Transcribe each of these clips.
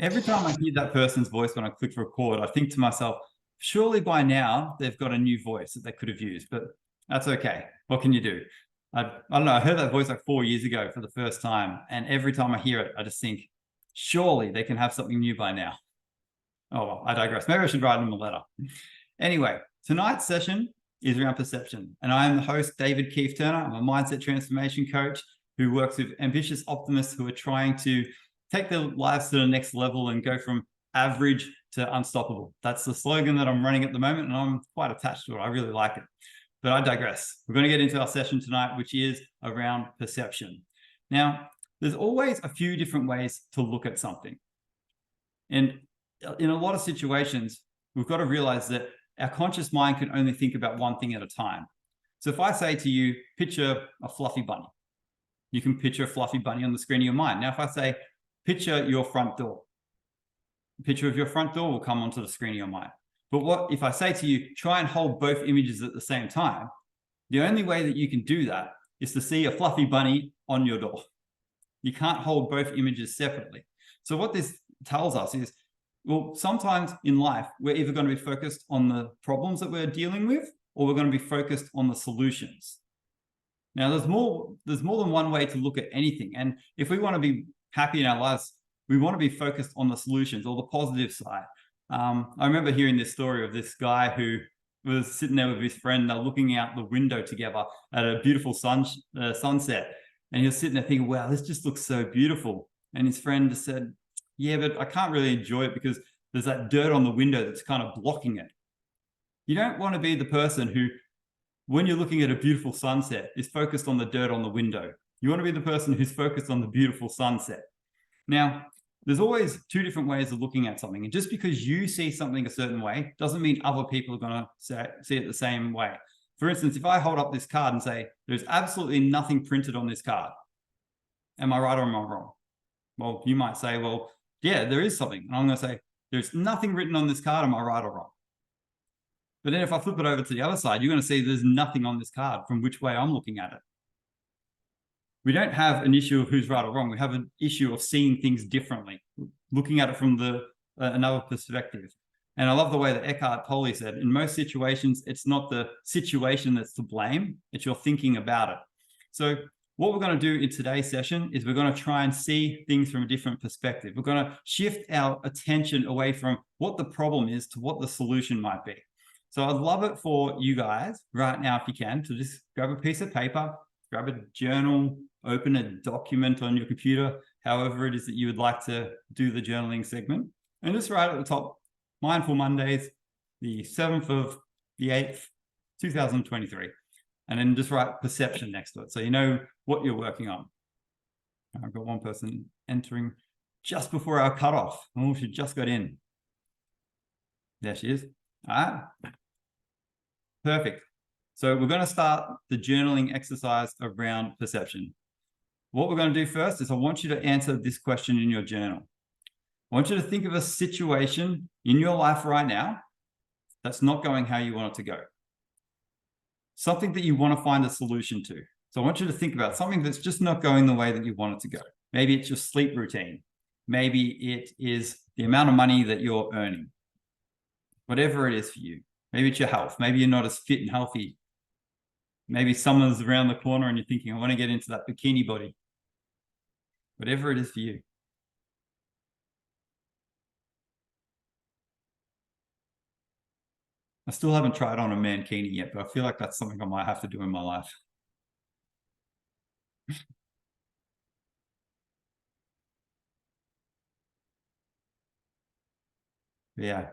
Every time I hear that person's voice when I click record, I think to myself, surely by now they've got a new voice that they could have used, but that's okay. What can you do? I don't know. I heard that voice like 4 years ago for the first time. And every time I hear it, I just think, surely they can have something new by now. Oh, well, I digress. Maybe I should write them a letter. Anyway, tonight's session is around perception. And I am the host, David Keefe Turner. I'm a mindset transformation coach who works with ambitious optimists who are trying to take their lives to the next level and go from average to unstoppable. That's the slogan that I'm running at the moment, and I'm quite attached to it. I really like it. But I digress. We're going to get into our session tonight, which is around perception. Now, there's always a few different ways to look at something. And in a lot of situations, we've got to realize that our conscious mind can only think about one thing at a time. So if I say to you, picture a fluffy bunny, you can picture a fluffy bunny on the screen of your mind. Now, if I say, picture your front door, a picture of your front door will come onto the screen of your mind. But what if I say to you, try and hold both images at the same time? The only way that you can do that is to see a fluffy bunny on your door. You can't hold both images separately. So what this tells us is, well, sometimes in life, we're either going to be focused on the problems that we're dealing with, or we're going to be focused on the solutions. Now, there's more than one way to look at anything. And if we want to be happy in our lives, we want to be focused on the solutions or the positive side. I remember hearing this story of this guy who was sitting there with his friend, looking out the window together at a beautiful sunset. And he was sitting there thinking, wow, this just looks so beautiful. And his friend just said, yeah, but I can't really enjoy it because there's that dirt on the window that's kind of blocking it. You don't want to be the person who, when you're looking at a beautiful sunset, is focused on the dirt on the window. You want to be the person who's focused on the beautiful sunset. Now, there's always two different ways of looking at something. And just because you see something a certain way doesn't mean other people are going to see it the same way. For instance, if I hold up this card and say, there's absolutely nothing printed on this card, am I right or am I wrong? Well, you might say, well, yeah, there is something. And I'm going to say, there's nothing written on this card, am I right or wrong? But then if I flip it over to the other side, you're going to see there's nothing on this card from which way I'm looking at it. We don't have an issue of who's right or wrong. We have an issue of seeing things differently, looking at it from another perspective. And I love the way that Eckhart Tolle said, in most situations, it's not the situation that's to blame, it's your thinking about it. So what we're going to do in today's session is we're going to try and see things from a different perspective. We're going to shift our attention away from what the problem is to what the solution might be. So I'd love it for you guys right now, if you can, to just grab a piece of paper, grab a journal, open a document on your computer, however it is that you would like to do the journaling segment. And just write at the top, Mindful Mondays, the 7th of the 8th, 2023. And then just write perception next to it, so you know what you're working on. I've got one person entering just before our cutoff. Oh, she just got in. There she is. All right. Perfect. So we're going to start the journaling exercise around perception. What we're going to do first is I want you to answer this question in your journal. I want you to think of a situation in your life right now that's not going how you want it to go. Something that you want to find a solution to. So I want you to think about something that's just not going the way that you want it to go. Maybe it's your sleep routine. Maybe it is the amount of money that you're earning. Whatever it is for you. Maybe it's your health. Maybe you're not as fit and healthy. Maybe someone's around the corner and you're thinking, I want to get into that bikini body. Whatever it is for you. I still haven't tried on a mankini yet, but I feel like that's something I might have to do in my life. Yeah.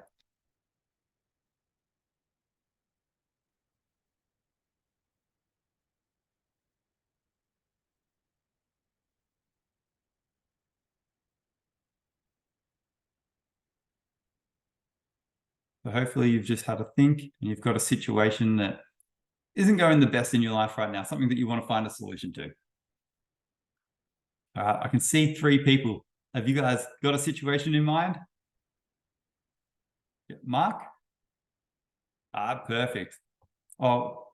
So hopefully you've just had a think and you've got a situation that isn't going the best in your life right now, something that you want to find a solution to. All right, I can see 3 people. Have you guys got a situation in mind? Mark? Perfect. Oh,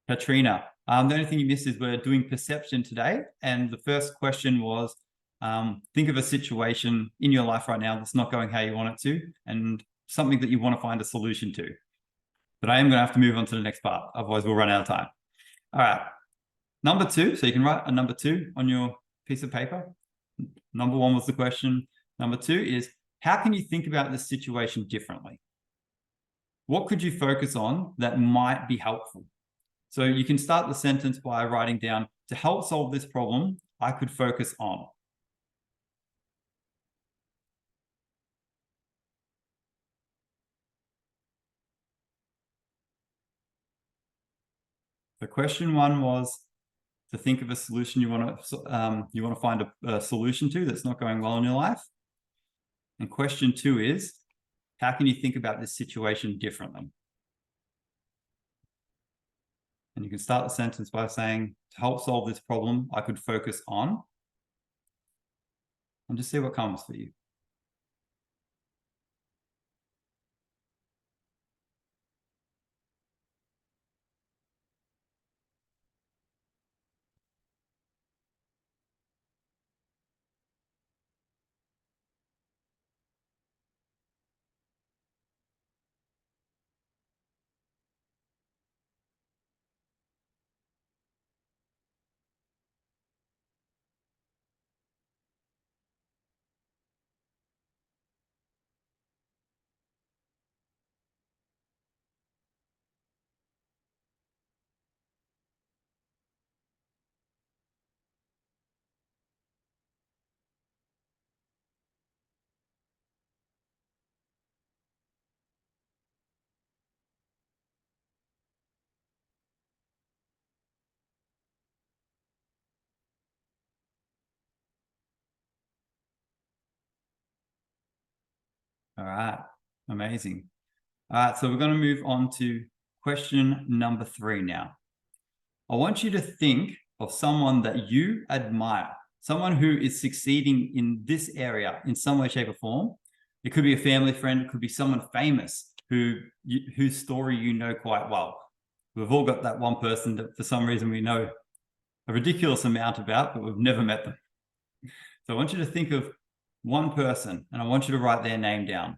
Katrina. The only thing you missed is we're doing perception today. And the first question was, Think of a situation in your life right now that's not going how you want it to, and something that you want to find a solution to. But I am going to have to move on to the next part, otherwise we'll run out of time. All right. Number 2, so you can write a number 2 on your piece of paper. Number 1 was the question. Number 2 is, how can you think about this situation differently? What could you focus on that might be helpful? So you can start the sentence by writing down, to help solve this problem, I could focus on. The question 1 was to think of a solution you want to find a solution to that's not going well in your life. And question 2 is, how can you think about this situation differently? And you can start the sentence by saying, to help solve this problem, I could focus on, and just see what comes for you. All right, amazing. All right, so we're going to move on to question number 3 now. I want you to think of someone that you admire, someone who is succeeding in this area in some way, shape, or form. It could be a family friend, it could be someone famous whose story you know quite well. We've all got that one person that for some reason we know a ridiculous amount about, but we've never met them. So I want you to think of one person, and I want you to write their name down.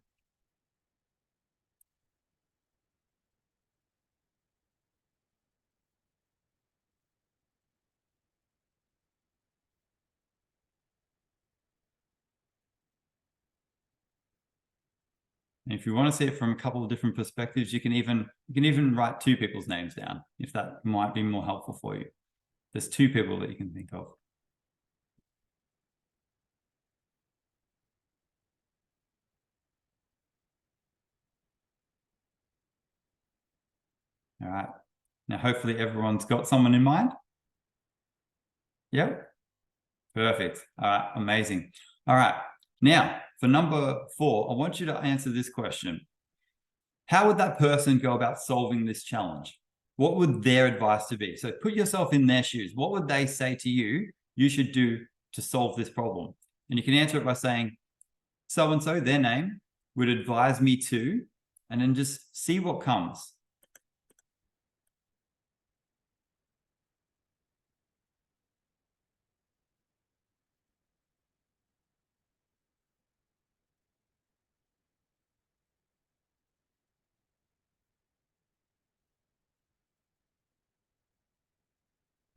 And if you want to see it from a couple of different perspectives, you can even write 2 people's names down, if that might be more helpful for you. There's 2 people that you can think of. All right. Now, hopefully everyone's got someone in mind. Yep. Perfect. All right. Amazing. All right. Now, for number 4, I want you to answer this question. How would that person go about solving this challenge? What would their advice to be? So put yourself in their shoes. What would they say to you should do to solve this problem? And you can answer it by saying, so-and-so, their name, would advise me to, and then just see what comes.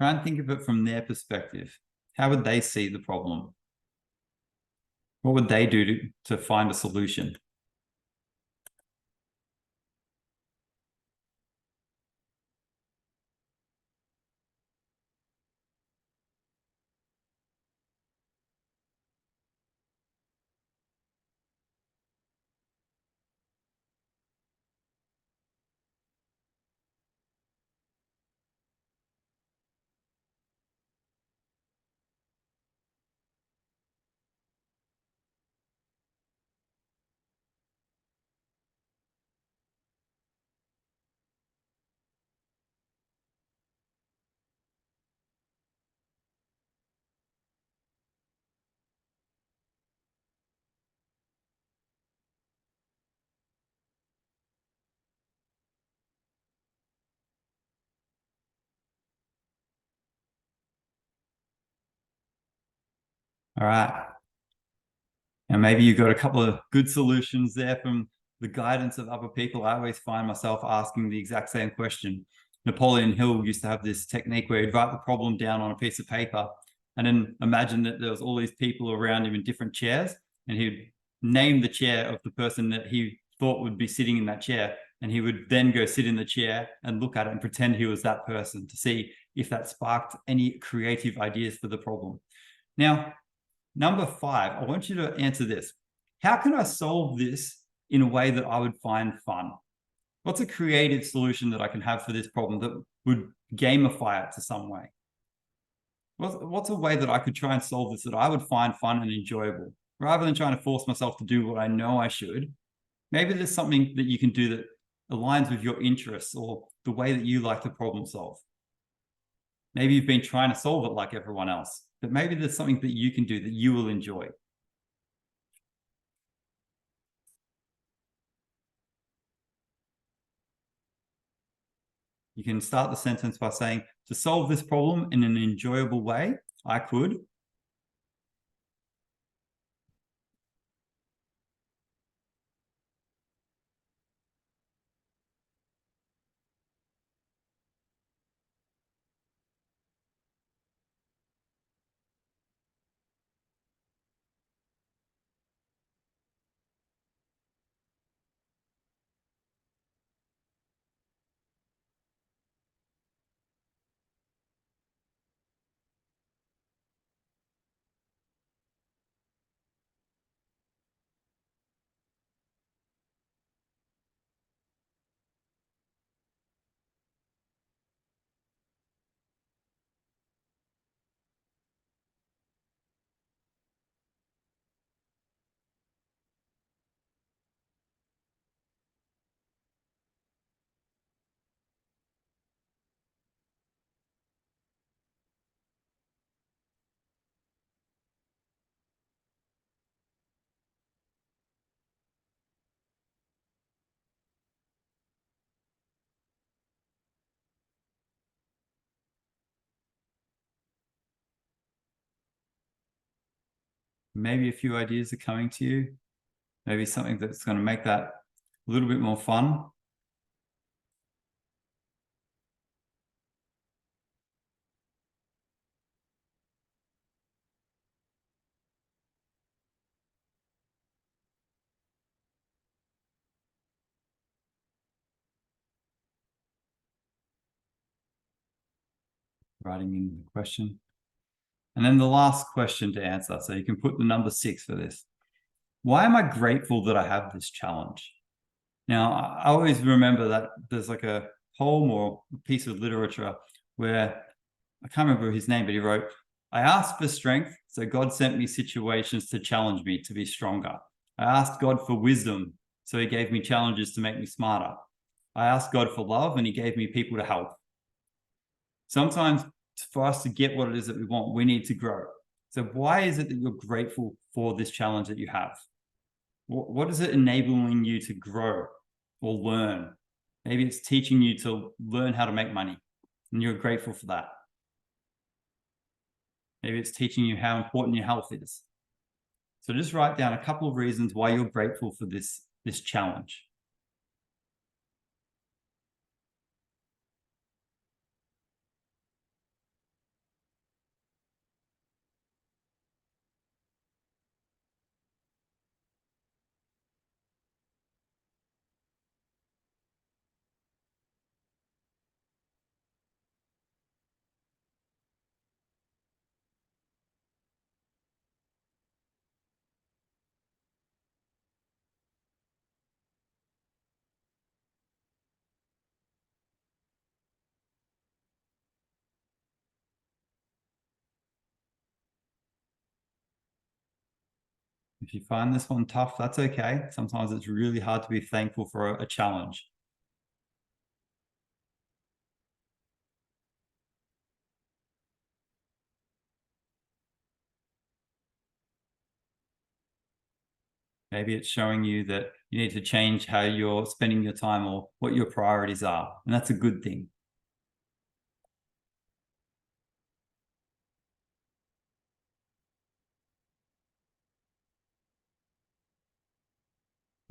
Try and think of it from their perspective. How would they see the problem? What would they do to find a solution? All right. And maybe you got a couple of good solutions there from the guidance of other people. I always find myself asking the exact same question. Napoleon Hill used to have this technique where he'd write the problem down on a piece of paper and then imagine that there was all these people around him in different chairs, and he'd name the chair of the person that he thought would be sitting in that chair. And he would then go sit in the chair and look at it and pretend he was that person to see if that sparked any creative ideas for the problem. Now, number 5, I want you to answer this. How can I solve this in a way that I would find fun? What's a creative solution that I can have for this problem that would gamify it to some way? What's a way that I could try and solve this that I would find fun and enjoyable, rather than trying to force myself to do what I know I should? Maybe there's something that you can do that aligns with your interests or the way that you like to problem solve. Maybe you've been trying to solve it like everyone else, but maybe there's something that you can do that you will enjoy. You can start the sentence by saying, to solve this problem in an enjoyable way, I could. Maybe a few ideas are coming to you. Maybe something that's going to make that a little bit more fun. Writing in the question. And then the last question to answer. So you can put the number 6 for this. Why am I grateful that I have this challenge? Now, I always remember that there's like a poem or a piece of literature where, I can't remember his name, but he wrote, I asked for strength, so God sent me situations to challenge me to be stronger. I asked God for wisdom, so he gave me challenges to make me smarter. I asked God for love, and he gave me people to help. Sometimes for us to get what it is that we want, we need to grow. So why is it that you're grateful for this challenge that you have? What is it enabling you to grow or learn? Maybe it's teaching you to learn how to make money, and you're grateful for that. Maybe it's teaching you how important your health is. So just write down a couple of reasons why you're grateful for this challenge. If you find this one tough, that's okay. Sometimes it's really hard to be thankful for a challenge. Maybe it's showing you that you need to change how you're spending your time or what your priorities are. And that's a good thing.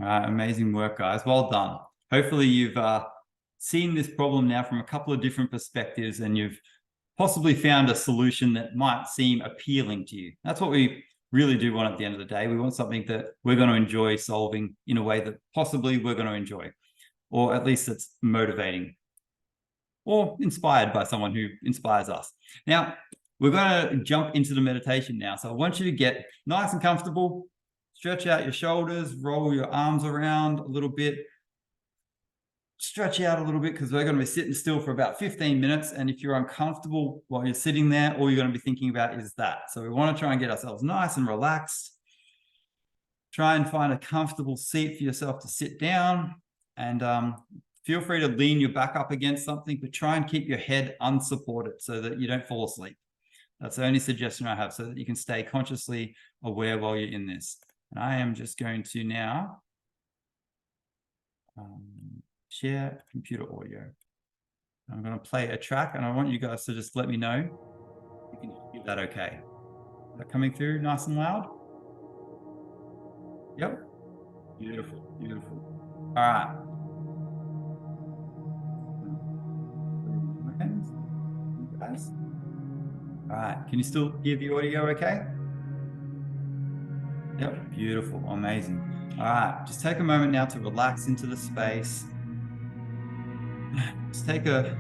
All right, amazing work, guys. Well done. Hopefully you've seen this problem now from a couple of different perspectives, and you've possibly found a solution that might seem appealing to you. That's what we really do want at the end of the day. We want something that we're going to enjoy solving in a way that possibly we're going to enjoy, or at least it's motivating or inspired by someone who inspires us. Now, we're going to jump into the meditation now. So I want you to get nice and comfortable. Stretch out your shoulders, roll your arms around a little bit. Stretch out a little bit, because we're going to be sitting still for about 15 minutes. And if you're uncomfortable while you're sitting there, all you're going to be thinking about is that. So we want to try and get ourselves nice and relaxed. Try and find a comfortable seat for yourself to sit down, and feel free to lean your back up against something, but try and keep your head unsupported so that you don't fall asleep. That's the only suggestion I have, so that you can stay consciously aware while you're in this. And I am just going to now share computer audio. I'm going to play a track, and I want you guys to just let me know if you can hear that okay. Is that coming through nice and loud? Yep. Beautiful, beautiful. All right. Guys. All right. Can you still hear the audio okay? Yep. Beautiful. Amazing. All right. Just take a moment now to relax into the space. Just take a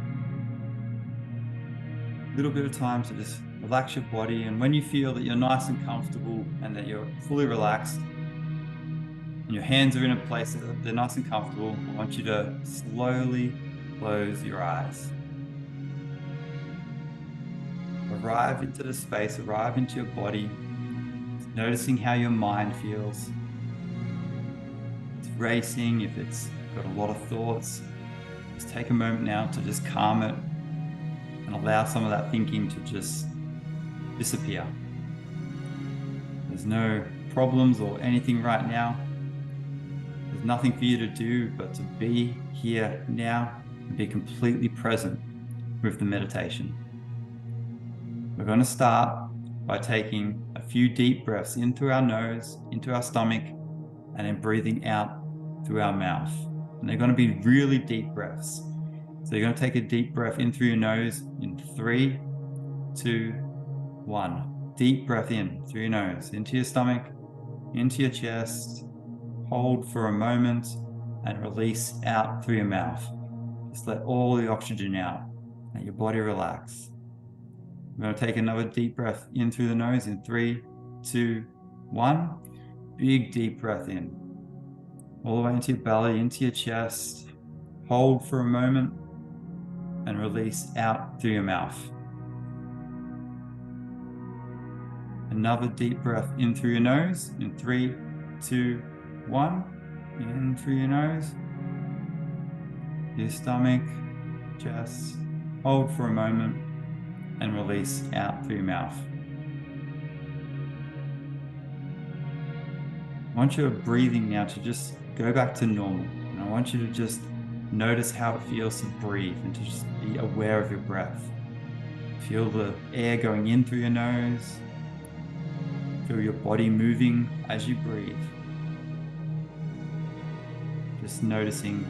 little bit of time to just relax your body. And when you feel that you're nice and comfortable and that you're fully relaxed and your hands are in a place that they're nice and comfortable, I want you to slowly close your eyes. Arrive into the space, arrive into your body, noticing how your mind feels. If it's racing, if it's got a lot of thoughts, just take a moment now to just calm it and allow some of that thinking to just disappear. There's no problems or anything right now. There's nothing for you to do but to be here now and be completely present with the meditation. We're going to start by taking a few deep breaths in through our nose, into our stomach, and then breathing out through our mouth. And they're going to be really deep breaths. So you're going to take a deep breath in through your nose in 3, 2, 1. Deep breath in through your nose, into your stomach, into your chest. Hold for a moment and release out through your mouth. Just let all the oxygen out. Let your body relax. We're going to take another deep breath in through the nose in 3, 2, 1. Big deep breath in. All the way into your belly, into your chest. Hold for a moment and release out through your mouth. Another deep breath in through your nose in 3, 2, 1. In through your nose. Your stomach, chest. Hold for a moment and release out through your mouth. I want your breathing now to just go back to normal. And I want you to just notice how it feels to breathe and to just be aware of your breath. Feel the air going in through your nose. Feel your body moving as you breathe. Just noticing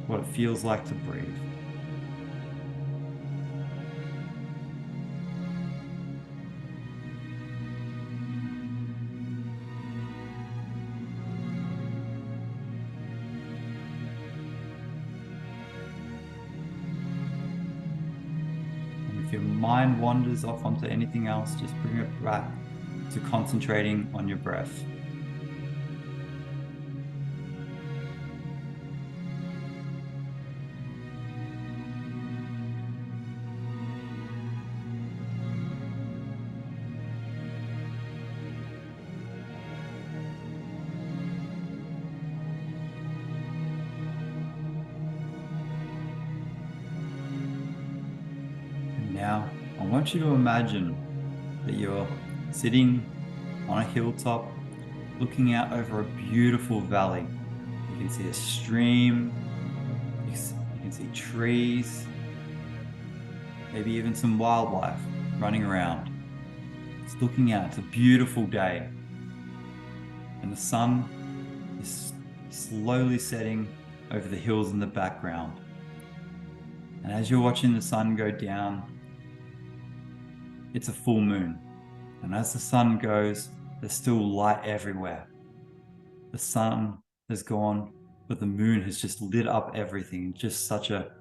what it feels like to breathe. If your mind wanders off onto anything else, just bring it back to concentrating on your breath. Now, I want you to imagine that you're sitting on a hilltop, looking out over a beautiful valley. You can see a stream, you can see trees, maybe even some wildlife running around. It's looking out, it's a beautiful day. And the sun is slowly setting over the hills in the background. And as you're watching the sun go down, it's a full moon. And as the sun goes, there's still light everywhere. The sun has gone, but the moon has just lit up everything. Just such a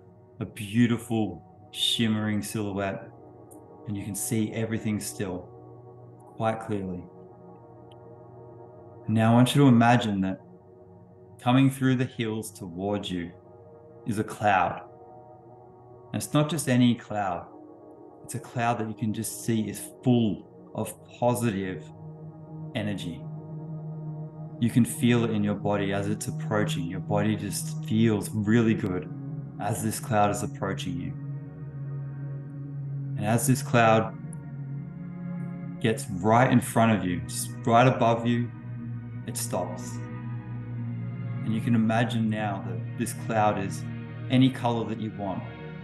beautiful shimmering silhouette. And you can see everything still quite clearly. And now I want you to imagine that coming through the hills towards you is a cloud. And it's not just any cloud. It's a cloud that you can just see is full of positive energy. You can feel it in your body as it's approaching. Your body just feels really good as this cloud is approaching you. And as this cloud gets right in front of you, just right above you, it stops. And you can imagine now that this cloud is any color that you want.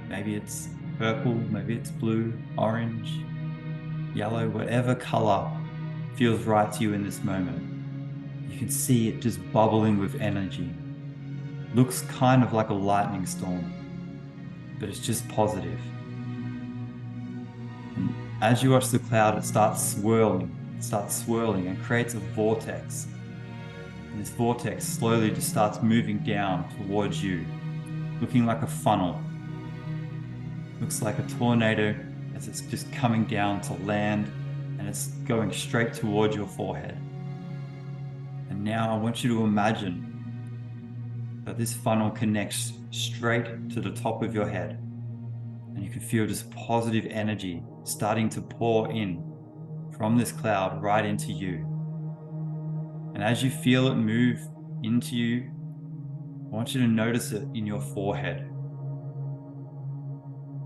Maybe it's purple, maybe it's blue, orange, yellow, whatever color feels right to you in this moment. You can see it just bubbling with energy. Looks kind of like a lightning storm, but it's just positive. And as you watch the cloud, it starts swirling and creates a vortex. And this vortex slowly just starts moving down towards you, looking like a funnel. Looks like a tornado as it's just coming down to land, and it's going straight towards your forehead. And now I want you to imagine that this funnel connects straight to the top of your head. And you can feel just positive energy starting to pour in from this cloud right into you. And as you feel it move into you, I want you to notice it in your forehead.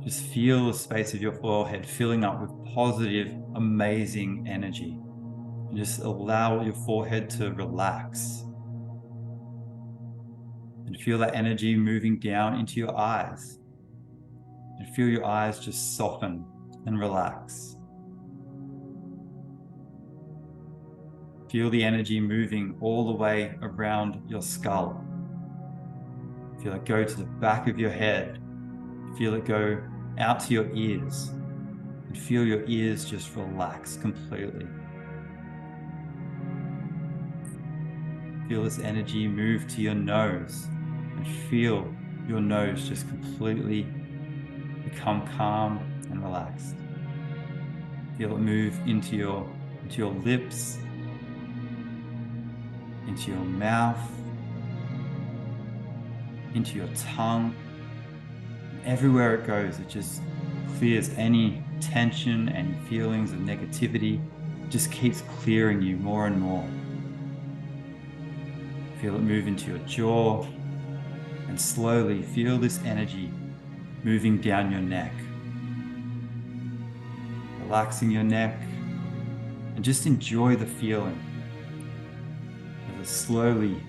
Just feel the space of your forehead filling up with positive, amazing energy. And just allow your forehead to relax. And feel that energy moving down into your eyes. And feel your eyes just soften and relax. Feel the energy moving all the way around your skull. Feel it go to the back of your head. Feel it go out to your ears. And feel your ears just relax completely. Feel this energy move to your nose. And feel your nose just completely become calm and relaxed. Feel it move into your lips, into your mouth, into your tongue. And everywhere it goes, it just clears any tension, any feelings of negativity. It just keeps clearing you more and more. Feel it move into your jaw, and slowly feel this energy moving down your neck. Relaxing your neck, and just enjoy the feeling as it slowly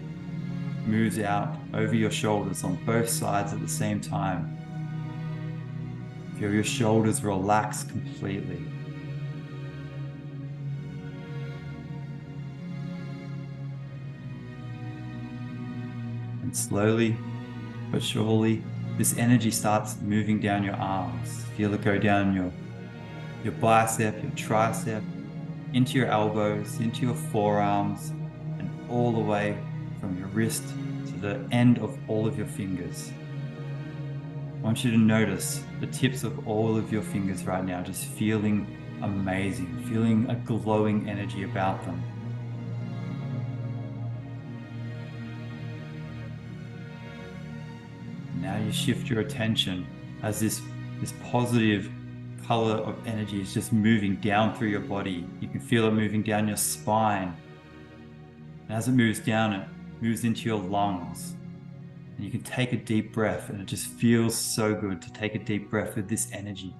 moves out over your shoulders on both sides at the same time. Feel your shoulders relax completely. And slowly but surely, this energy starts moving down your arms. Feel it go down your bicep, your tricep, into your elbows, into your forearms, and all the way from your wrist to the end of all of your fingers. I want you to notice the tips of all of your fingers right now, just feeling amazing, feeling a glowing energy about them. Now you shift your attention as this positive color of energy is just moving down through your body. You can feel it moving down your spine. And as it moves down, it moves into your lungs. And you can take a deep breath, and it just feels so good to take a deep breath with this energy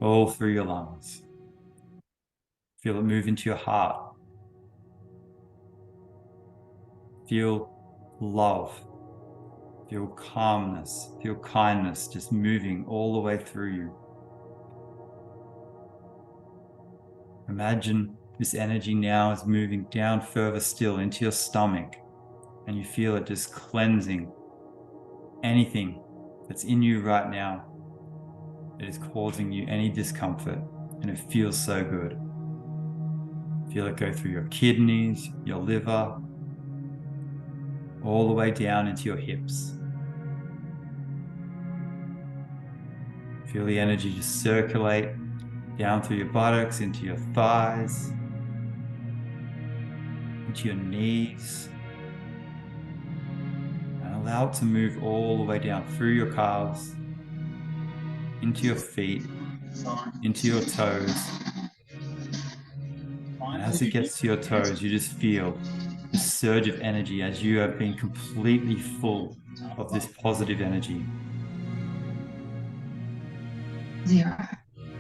all through your lungs. Feel it move into your heart. Feel love. Feel calmness, feel kindness just moving all the way through you. Imagine this energy now is moving down further still into your stomach, and you feel it just cleansing anything that's in you right now that is causing you any discomfort, and it feels so good. Feel it go through your kidneys, your liver, all the way down into your hips. Feel the energy just circulate down through your buttocks, into your thighs, into your knees, and allow it to move all the way down through your calves, into your feet, into your toes. And as it gets to your toes, you just feel this surge of energy as you have been completely full of this positive energy. 0.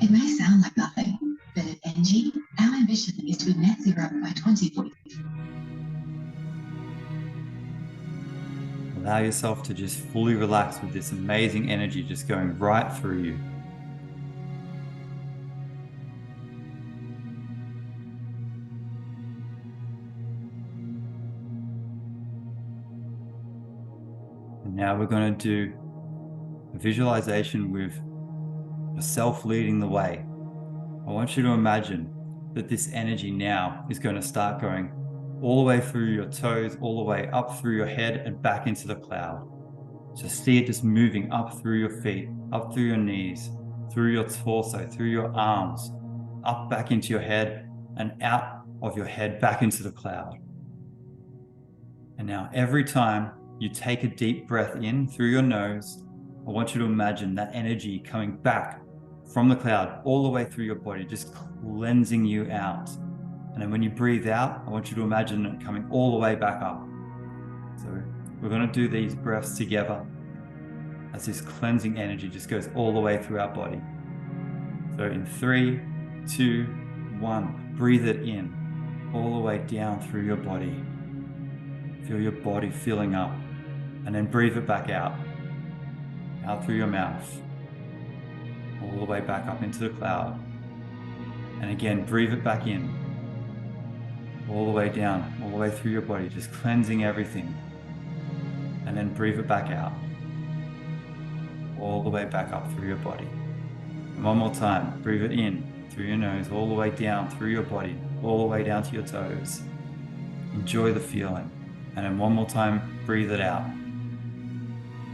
It may sound like nothing, but at NG, our ambition is to be net zero by 2040. Allow yourself to just fully relax with this amazing energy just going right through you. And now we're going to do a visualization with yourself leading the way. I want you to imagine that this energy now is going to start going all the way through your toes, all the way up through your head and back into the cloud. So see it just moving up through your feet, up through your knees, through your torso, through your arms, up back into your head and out of your head back into the cloud. And now every time you take a deep breath in through your nose, I want you to imagine that energy coming back from the cloud all the way through your body, just cleansing you out. And then when you breathe out, I want you to imagine it coming all the way back up. So we're going to do these breaths together as this cleansing energy just goes all the way through our body. So in 3, 2, 1, breathe it in all the way down through your body. Feel your body filling up, and then breathe it back out through your mouth, all the way back up into the cloud. And again, breathe it back in, all the way down, all the way through your body, just cleansing everything. And then breathe it back out, all the way back up through your body. And one more time, breathe it in through your nose, all the way down through your body, all the way down to your toes. Enjoy the feeling. And then one more time, breathe it out,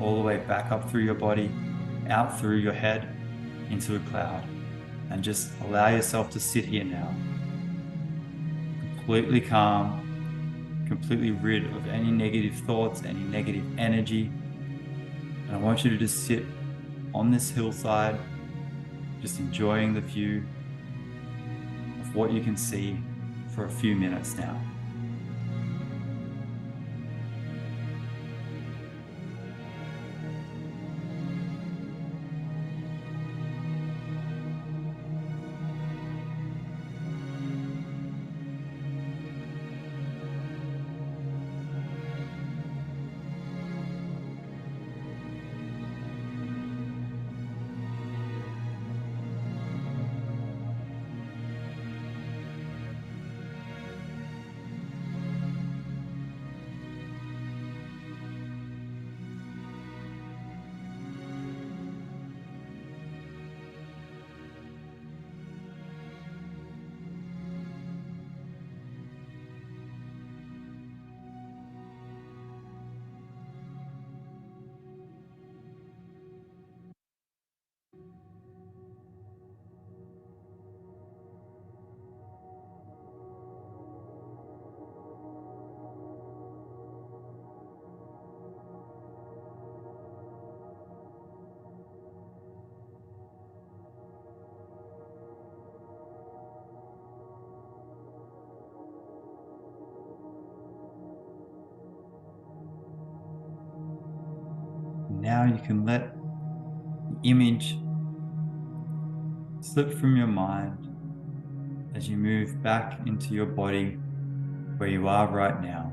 all the way back up through your body, out through your head, into a cloud. And just allow yourself to sit here now, completely calm, completely rid of any negative thoughts, any negative energy. And I want you to just sit on this hillside, just enjoying the view of what you can see for a few minutes now. Now you can let the image slip from your mind as you move back into your body where you are right now.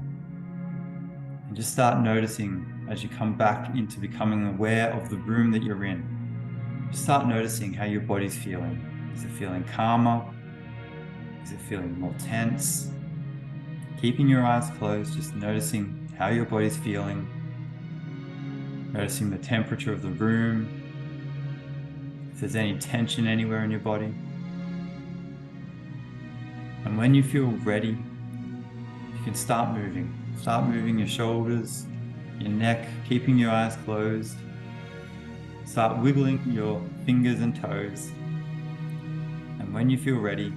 And just start noticing as you come back into becoming aware of the room that you're in. Just start noticing how your body's feeling. Is it feeling calmer? Is it feeling more tense? Keeping your eyes closed, just noticing how your body's feeling, noticing the temperature of the room, if there's any tension anywhere in your body. And when you feel ready, you can start moving. Start moving your shoulders, your neck, keeping your eyes closed. Start wiggling your fingers and toes. And when you feel ready,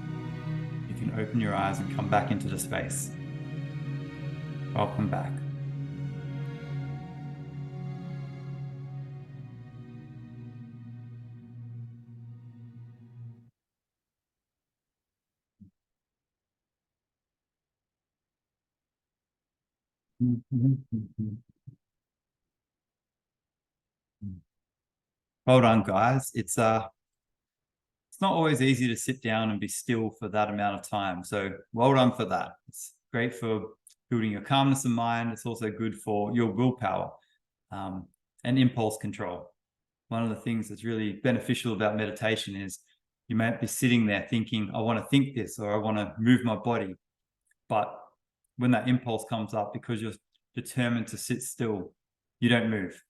you can open your eyes and come back into the space. Welcome back. Well done, guys. It's not always easy to sit down and be still for that amount of time. So well done for that. It's great for building your calmness of mind. It's also good for your willpower and impulse control. One of the things that's really beneficial about meditation is you might be sitting there thinking, I want to think this, or I want to move my body. But when that impulse comes up, because you're determined to sit still, you don't move.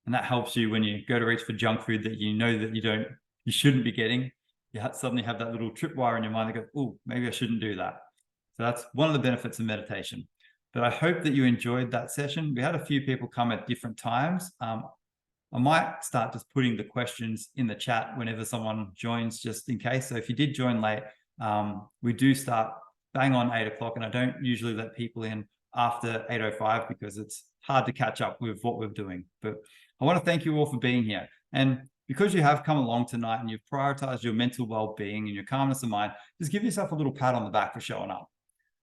And that helps you when you go to reach for junk food that you know that you shouldn't be getting. You suddenly have that little tripwire in your mind that goes, oh, maybe I shouldn't do that. So that's one of the benefits of meditation. But I hope that you enjoyed that session. We had a few people come at different times. I might start just putting the questions in the chat whenever someone joins, just in case. So if you did join late, we do start bang on 8 o'clock, and I don't usually let people in after 8:05 because it's hard to catch up with what we're doing. But I want to thank you all for being here. And because you have come along tonight and you've prioritized your mental well-being and your calmness of mind, just give yourself a little pat on the back for showing up.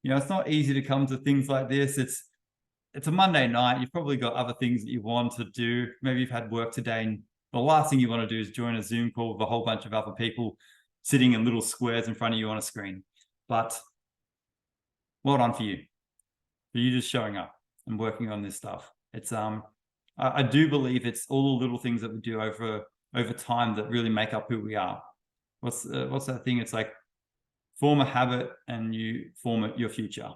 You know, it's not easy to come to things like this. It's a Monday night. You've probably got other things that you want to do. Maybe you've had work today, and the last thing you want to do is join a Zoom call with a whole bunch of other people sitting in little squares in front of you on a screen. But well done for you just showing up and working on this stuff. It's I do believe it's all the little things that we do over time that really make up who we are. What's that thing? It's like form a habit and you form your future.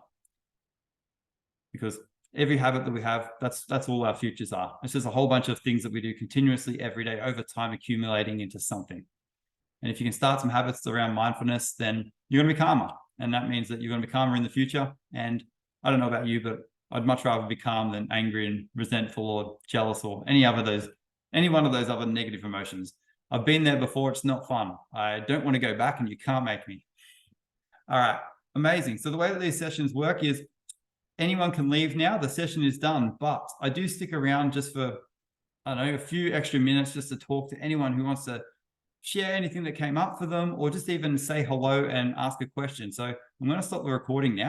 Because every habit that we have, that's all our futures are. It's just a whole bunch of things that we do continuously every day over time, accumulating into something. And if you can start some habits around mindfulness, then you're going to be calmer. And that means that you're going to be calmer in the future. And I don't know about you, but I'd much rather be calm than angry and resentful or jealous or any one of those other negative emotions. I've been there before. It's not fun. I don't want to go back, and you can't make me. All right. Amazing. So the way that these sessions work is anyone can leave now. The session is done, but I do stick around just for, I don't know, a few extra minutes just to talk to anyone who wants to share anything that came up for them, or just even say hello and ask a question. So I'm going to stop the recording now.